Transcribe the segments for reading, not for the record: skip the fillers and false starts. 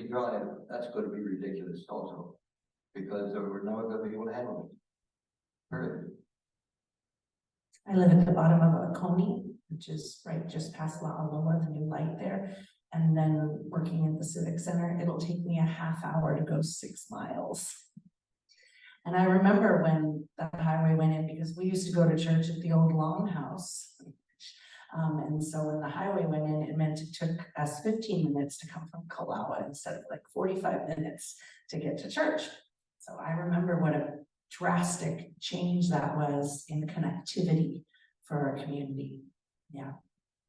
Liberty Drive, that's going to be ridiculous also, because we're not going to be able to handle it. Period. I live at the bottom of a Coney, which is right just past La Aloha, the new light there. And then working at the Civic Center, it'll take me a half hour to go 6 miles. And I remember when the highway went in, because we used to go to church at the old Longhouse. And so when the highway went in, it meant it took us 15 minutes to come from Kalawa instead of like 45 minutes to get to church. So I remember what a drastic change that was in connectivity for our community. Yeah.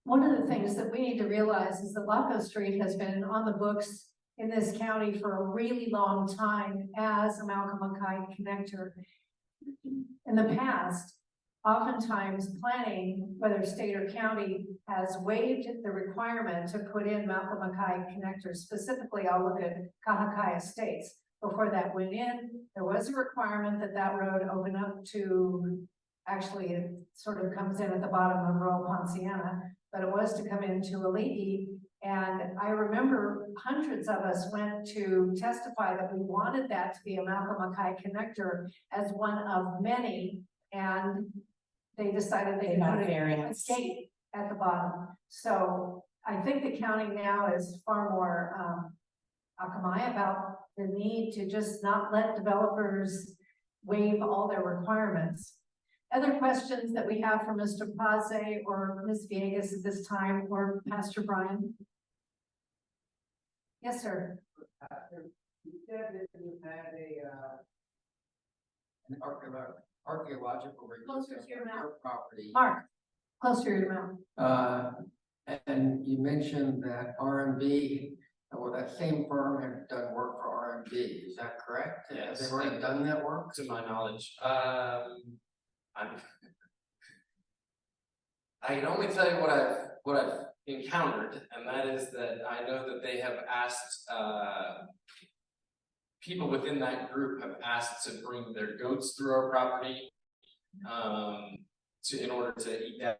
One of the things that we need to realize is that Lako Street has been on the books in this county for a really long time as a Komohana Kai connector. In the past, oftentimes planning, whether state or county, has waived the requirement to put in Komohana Kai connectors. Specifically, I'll look at Kahakai Estates. Before that went in, there was a requirement that that road open up to, actually it sort of comes in at the bottom of Royal Ponciana, but it was to come into Aliki. And I remember hundreds of us went to testify that we wanted that to be a Komohana Kai connector as one of many, and they decided they got put a variance gate at the bottom. So I think the county now is far more akamai about the need to just not let developers waive all their requirements. Other questions that we have for Mr. Pausé or Ms. Villegas at this time, or Pastor Brian? Yes, sir. You said that you had an archaeological Closer to your mouth. property. Mark, closer to your mouth. And you mentioned that RMB, well, that same firm had done work for RMB. Is that correct? Yes. Have they already done that work? To my knowledge, I can only tell you what I've encountered, and that is that I know that they have asked people within that group have asked to bring their goats through our property in order to eat down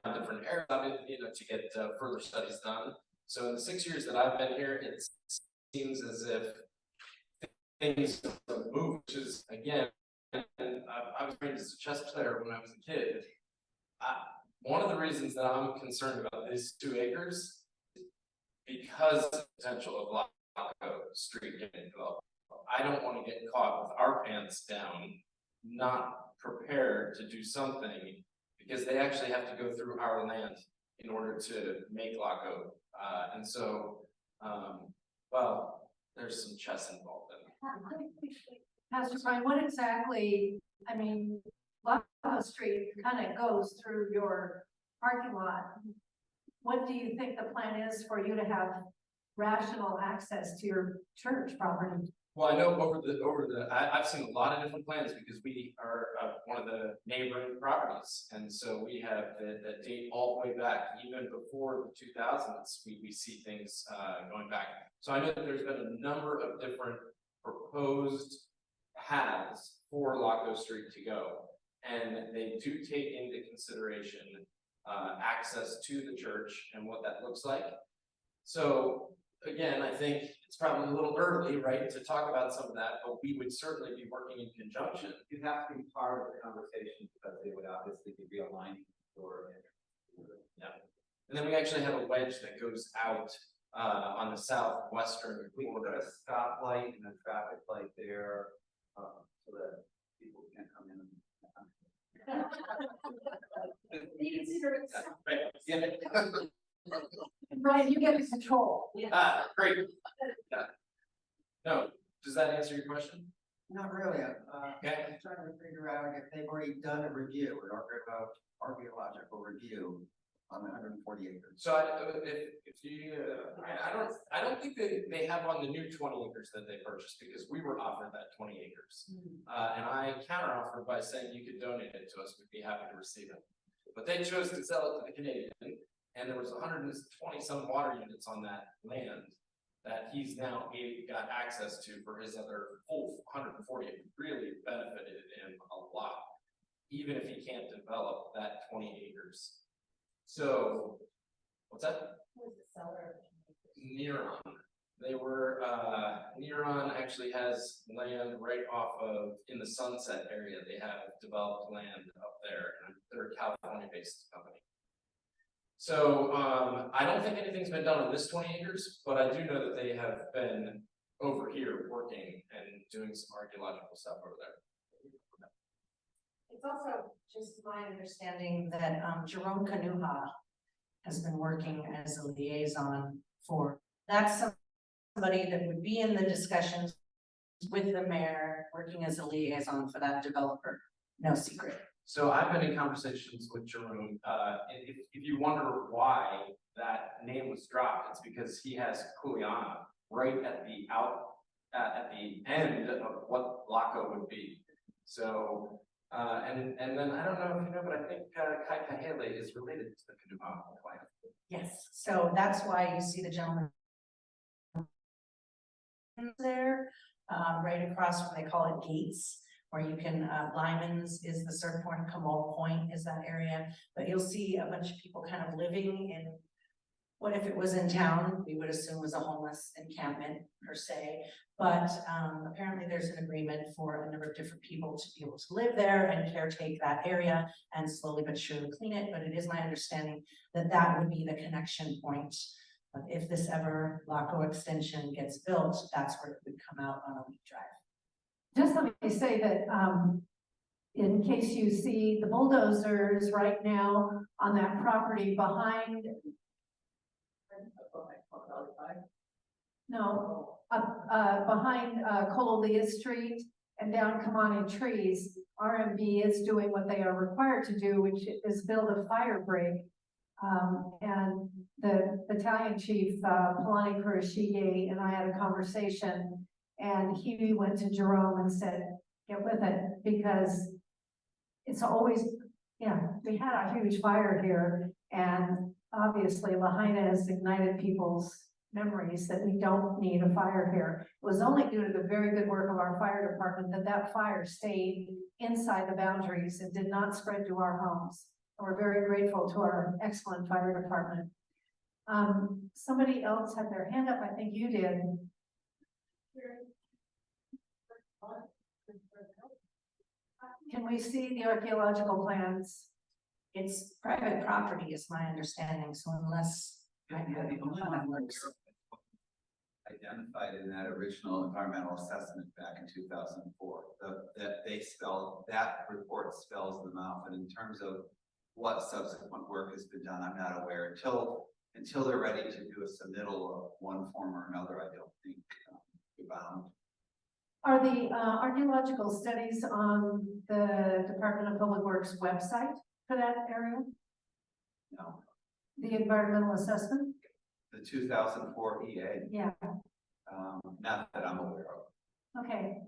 different areas of it, to get further studies done. So in the 6 years that I've been here, it seems as if things have moved, which is, again, and I was trained as a chess player when I was a kid. One of the reasons that I'm concerned about these 2 acres is because of the potential of Lako Street getting developed. I don't want to get caught with our pants down, not prepared to do something, because they actually have to go through our land in order to make Lako. And so, well, there's some chess involved in it. Pastor Brian, what exactly, I mean, Lako Street kind of goes through your parking lot. What do you think the plan is for you to have rational access to your church property? Well, I know I've seen a lot of different plans because we are one of the neighboring properties. And so we have the date all the way back, even before the 2000s, we see things going back. So I know that there's been a number of different proposed paths for Lako Street to go. And they do take into consideration access to the church and what that looks like. So again, I think it's probably a little early, right, to talk about some of that, but we would certainly be working in conjunction. You have to be part of the conversation because they would obviously be realigning or. Yeah. And then we actually have a wedge that goes out on the southwestern We will put corner. a stoplight and a traffic light there, so that people can come in. Brian, you get the control. Great. Yeah. No, does that answer your question? Not really. Okay. I'm trying to figure out if they've already done a review, an archaeological review on the 140 acres. So if you, I don't think they have on the new 20 acres that they purchased, because we were offered that 20 acres. And I counter-offered by saying you could donate it to us, we'd be happy to receive it. But they chose to sell it to the Canadian, and there was 120 some water units on that land that he's now got access to for his other full 140. It really benefited him a lot, even if he can't develop that 20 acres. So, what's that? Who's the seller? Nearon. They were, Neron actually has land right off of, in the Sunset area, they have developed land up there, and they're a California-based company. So, I don't think anything's been done on this 20 acres, but I do know that they have been over here working and doing some archaeological stuff over there. It's also just my understanding that Jerome Kanuha has been working as a liaison for, that's somebody that would be in the discussions with the mayor, working as a liaison for that developer, no secret. So I've been in conversations with Jerome, if you wonder why that name was dropped, it's because he has Kuleana right at the end of what Lako would be. So, and then I don't know if you know, but I think Kai Kahele is related to the Kanuha clan. Yes, so that's why you see the gentleman there, right across from, they call it Gates, where you can, Lyman's is the surf point, Kamal Point is that area, but you'll see a bunch of people kind of living in, what if it was in town, we would assume was a homeless encampment per se, but apparently there's an agreement for a number of different people to be able to live there and caretake that area and slowly but surely clean it, but it is my understanding that that would be the connection point. If this ever Lako extension gets built, that's where it would come out on a Wheat Drive. Just let me say that, in case you see the bulldozers right now on that property behind. No, behind Cololia Street and down Kamani Trees, RMB is doing what they are required to do, which is build a fire break. And the battalion chief, Palani Kurashige, and I had a conversation, and he went to Jerome and said, get with it, because it's always, we had a huge fire here, and obviously Lahaina has ignited people's memories that we don't need a fire here. It was only due to the very good work of our fire department that that fire stayed inside the boundaries and did not spread to our homes. We're very grateful to our excellent fire department. Somebody else had their hand up, I think you did. Can we see the archaeological plans? It's private property is my understanding, so unless. The only one identified in that original environmental assessment back in 2004, that report spells them out, but in terms of what subsequent work has been done, I'm not aware until they're ready to do a submittal of one form or another. I don't think we're bound. Are the archaeological studies on the Department of Public Works website for that area? No. The environmental assessment? The 2004 EA? Yeah. Not that I'm aware of. Okay.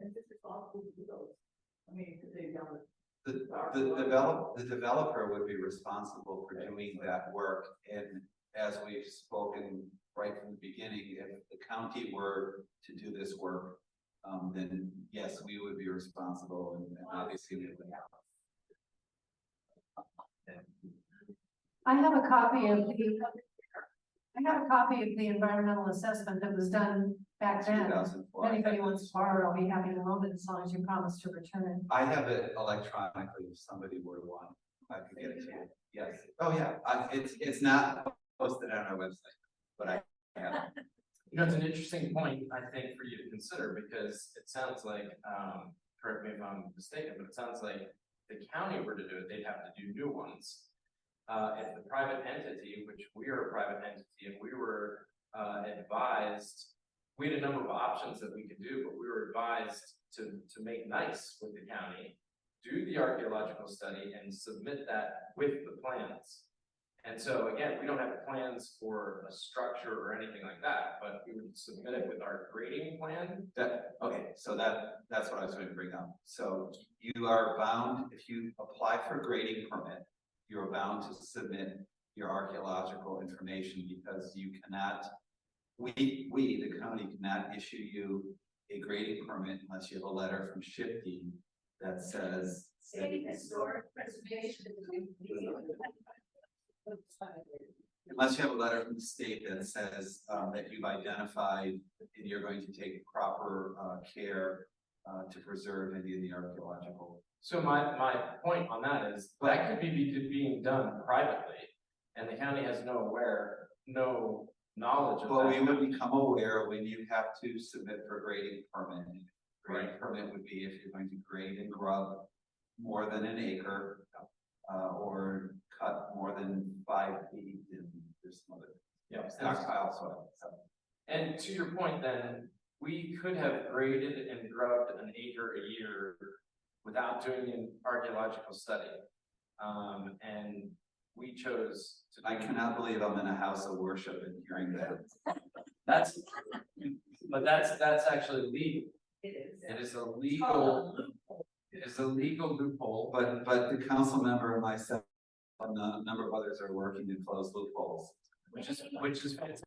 The developer would be responsible for doing that work, and as we've spoken right from the beginning, if the county were to do this work, then yes, we would be responsible, and obviously we would have. I have a copy of the environmental assessment that was done back then. 2004. If anybody wants to borrow it, I'll be happy to loan it as long as you promise to return it. I have it electronically if somebody were to want. I could get it to you. Yes. Oh yeah. It's not posted on our website, but I have it. You know, it's an interesting point, I think, for you to consider, because it sounds like, correct me if I'm mistaken, but it sounds like the county were to do it, they'd have to do new ones. If the private entity, which we are a private entity, and we were advised, we had a number of options that we could do, but we were advised to make nice with the county, do the archaeological study, and submit that with the plans. And so again, we don't have plans for a structure or anything like that, but we would submit it with our grading plan. Okay, so that's what I was going to bring up. So you are bound, if you apply for a grading permit, you're bound to submit your archaeological information, because you cannot, we the county cannot issue you a grading permit unless you have a letter from SHPE that says. Historic preservation. Unless you have a letter from the state that says, that you've identified and you're going to take proper, care, to preserve any of the archaeological. So my point on that is, that could be being done privately, and the county has no knowledge of Well, we that. would become aware when you have to submit for grading permit. Grading permit would be if you're going to grade and grub more than an acre, or cut more than 5 feet, and there's some other. Yeah. Stockpile soil. And to your point then, we could have graded and grubbed an acre a year without doing an archaeological study. And we chose to. I cannot believe I'm in a house of worship and hearing that. That's actually legal. It is a legal loophole. But the council member and myself, and a number of others are working to close loopholes. Which is fantastic.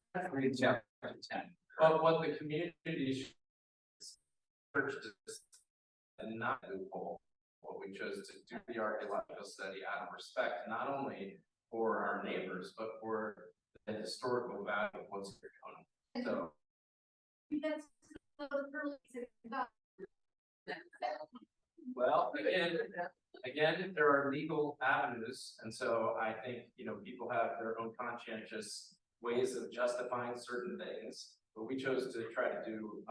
Chapter 10. But what the community should purchase and not loophole, what we chose to do the archaeological study out of respect, not only for our neighbors, but for the historical value of what's going on. So. Well, again, there are legal avenues, and so I think, people have their own conscientious ways of justifying certain things, but we chose to try to do,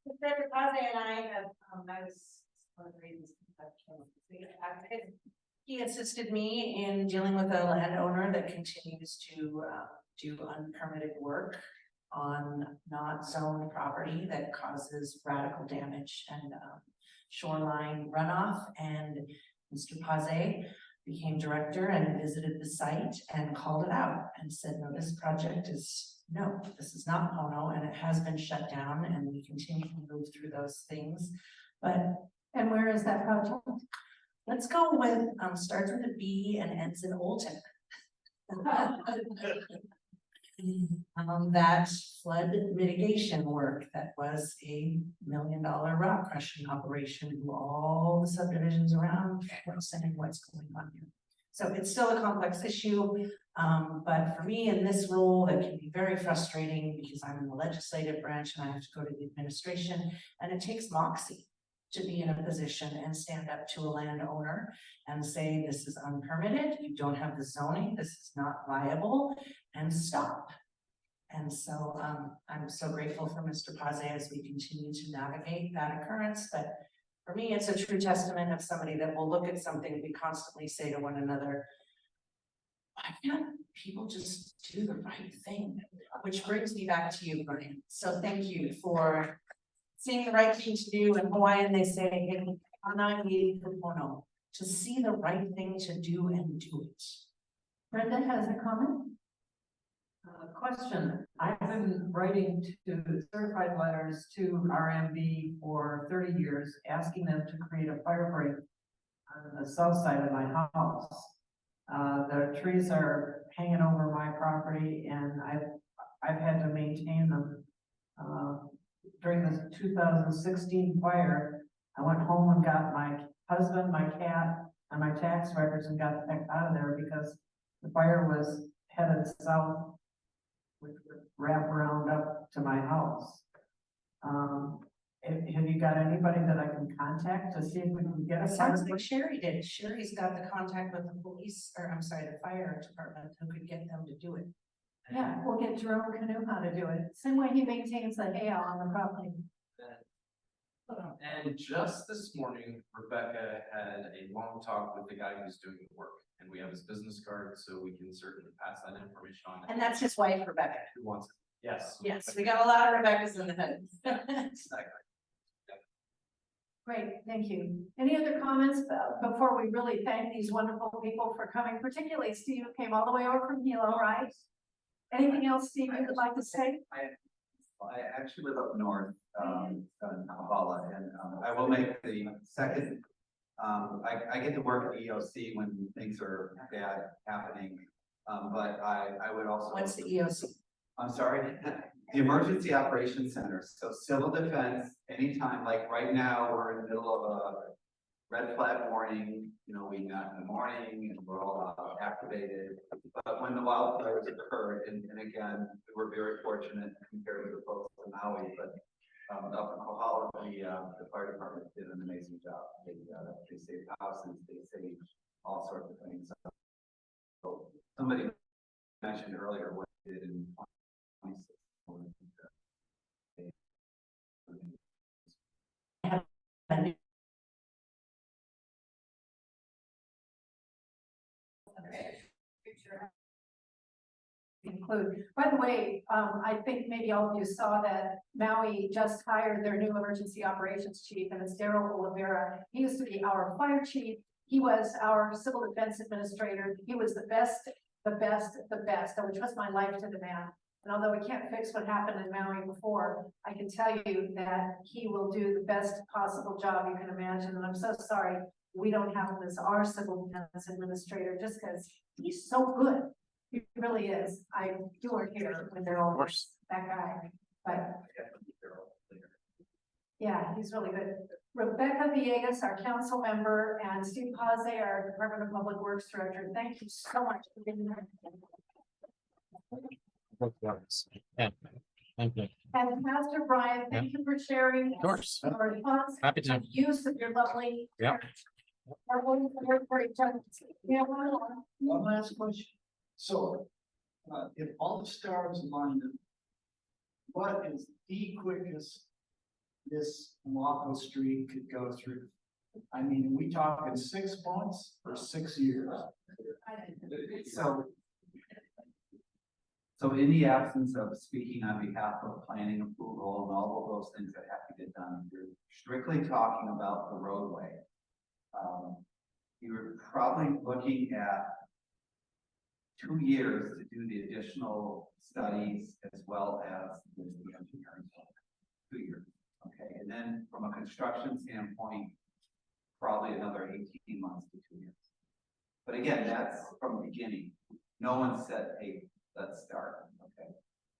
Mr. Pausé and I have, that was one of the reasons he assisted me in dealing with a landowner that continues to do unpermitted work on not zoned property that causes radical damage and shoreline runoff. And Mr. Pausé became director and visited the site and called it out and said, no, this project is, no, this is not Pono, and it has been shut down, and we continue to move through those things. But, And where is that project? let's go with, starts with a B and ends in Olton. That flood mitigation work that was $1 million rock crushing operation to all the subdivisions around, saying what's going on here. So it's still a complex issue, but for me in this role, that can be very frustrating because I'm in the legislative branch and I have to go to the administration, and it takes moxie to be in a position and stand up to a landowner and say, this is unpermitted, you don't have the zoning, this is not viable, and stop. And so I'm so grateful for Mr. Pausé as we continue to navigate that occurrence. But for me, it's a true testament of somebody that will look at something we constantly say to one another, why can't people just do the right thing? Which brings me back to you, Brian. So thank you for seeing the right thing to do. In Hawaiian, they say, to see the right thing to do and do it. Brenda has a comment. Question. I've been writing to certified letters to RMB for 30 years, asking them to create a fire break on the south side of my house. The trees are hanging over my property, and I've had to maintain them. During the 2016 fire, I went home and got my husband, my cat, and my tax records and got the heck out of there because the fire was headed south, which would wrap around up to my house. Have you got anybody that I can contact to see if we can get a Sounds like Sherry did. Sherry's got the contact with the police, or I'm sorry, the fire department, who could get them to do it. Yeah, we'll get Jerome Kanuha to do it. Same way he maintains the hay out on the property. And just this morning, Rebecca had a long talk with the guy who's doing the work, and we have his business card, so we can certainly pass that information on. And that's his wife, Rebecca. Who wants it? Yes. Yes, we got a lot of Rebeccas in the hood. Exactly. Great, thank you. Any other comments before we really thank these wonderful people for coming, particularly Steve, who came all the way over from Hilo, right? Anything else, Steve, you would like to say? I actually live up north, in Kahala, and I will make the second. I get to work at EOC when things are bad happening, but I would also. What's the EOC? I'm sorry, the Emergency Operations Center. So civil defense, anytime, like right now, we're in the middle of a red flag warning, we got in the morning and we're all activated. But when the wildfires occurred, and again, we were very fortunate compared to the folks in Maui, but up in Kohala, the fire department did an amazing job. They saved houses, they saved all sorts of things. So somebody mentioned earlier what they did in 26. Include, by the way, I think maybe all of you saw that Maui just hired their new emergency operations chief, and it's Daryl Oliveira. He used to be our fire chief. He was our civil defense administrator. He was the best, which was my life to demand. And although we can't fix what happened in Maui before, I can tell you that he will do the best possible job you can imagine. And I'm so sorry we don't have him as our civil defense administrator, just because he's so good. He really is. I do it here when they're all that guy, but yeah, he's really good. Rebecca Villegas, our council member, and Steve Pausé, our Department of Public Works Director. Thank you so much for being here. Yeah, thank you. And Pastor Brian, thank you for sharing. Of course. Your thoughts Happy to. and use of your lovely. Yeah. One last question. So, if all the stars aligned, what is the quickest this Lako Street could go through? I mean, are we talking 6 months or 6 years? So in the absence of speaking on behalf of planning approval and all of those things that have to get done, you're strictly talking about the roadway. You're probably looking at 2 years to do the additional studies as well as the engineering. 2 years, okay? And then from a construction standpoint, probably another 18 months to 2 years. But again, that's from the beginning. No one said, hey, let's start, okay?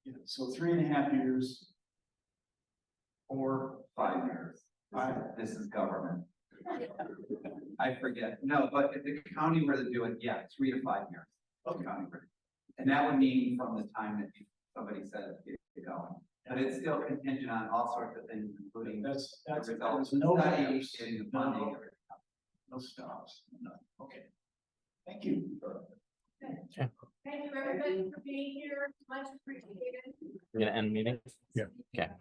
Yeah, so 3.5 years. Or 5 years. This is government. I forget. No, but if the county were to do it, yeah, 3 to 5 years. Okay. And that would mean from the time that somebody said get going. But it's still contingent on all sorts of things, including That's the results there's of no the study, gaps, getting the funding. no, no stops. No. Okay. Thank you. Thank you, everybody, for being here. Much appreciated. We're gonna end meeting? Yeah. Okay.